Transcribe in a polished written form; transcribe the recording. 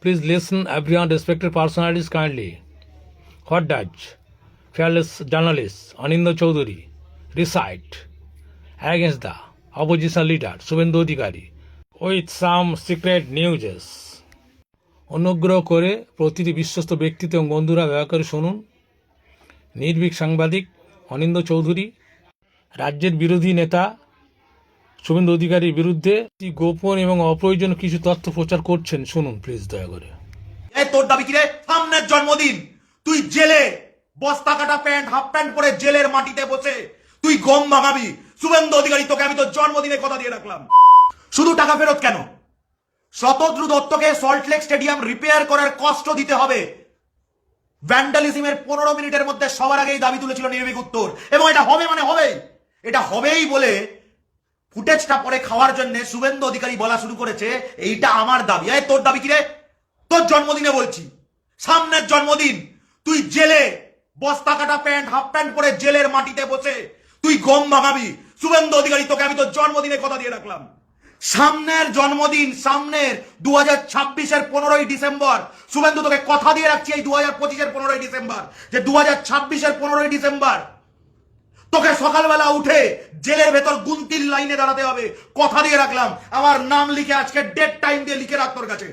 Please listen, everyone, respected personalities, kindly. What does fearless journalist Anindya Chaudhary recite against the opposition leader Subhendu Adhikari with some secret news? অনুগ্রহ করে প্রতিটি বিশ্বস্ত ব্যক্তিত্ব এবং বন্ধুরা দয়া করে শুনুন। নির্ভীক সাংবাদিক অনিন্দ্য চৌধুরী রাজ্যের বিরোধী নেতা শুভেন্দু অধিকারীর বিরুদ্ধে গোপন এবং অপ্রয়োজনীয় কিছু তথ্য প্রচার করছেন। শুনুন প্লিজ দয়া করে। এই তোর দাবি কি রে? সামনের জন্মদিন তুই জেলে বস্তা কাটা প্যান্ট হাফ প্যান্ট পরে জেলের মাটিতে বসে তুই গম ভাঙাবি। শুভেন্দু অধিকারী, তোকে আমি তোর জন্মদিনের কথা দিয়ে রাখলাম। শুধু টাকা ফেরত কেন, শতদ্রু দত্তকে সল্টলেক স্টেডিয়াম রিপেয়ার করার কষ্ট দিতে হবে। ভ্যান্ডালিজমের 15 মিনিটের মধ্যে সবার আগেই দাবি তুলেছিল নির্ভীক উত্তর, এবং এটা হবে মানে হবেই, এটা হবেই বলে ফুটেজটা পরে খাওয়ার জন্য শুভেন্দু অধিকারী বলা শুরু করেছে এইটা আমার দাবি। এই তোর দাবি কি রে? তোর জন্মদিনে বলছি, সামনের জন্মদিন তুই জেলে বস্তা কাটা প্যান্ট হাফ প্যান্ট পরে জেলের মাটিতে বসে তুই গম ভাঙাবি। শুভেন্দু অধিকারী, তোকে আমি তোর জন্মদিনের কথা দিয়ে রাখলাম। সামনের জন্মদিন, সামনের 2026-এর 15ই ডিসেম্বর, শুভেন্দু তোকে কথা দিয়ে রাখছি এই 2025-এর 15ই ডিসেম্বর, যে 2026-এর 15ই ডিসেম্বর তোকে সকালবেলা উঠে জেলের ভেতর গুনতির লাইনে দাঁড়াতে হবে। কথা দিয়ে রাখলাম, আমার নাম লিখে আজকে ডেট টাইম দিয়ে লিখে রাখ তোর কাছে।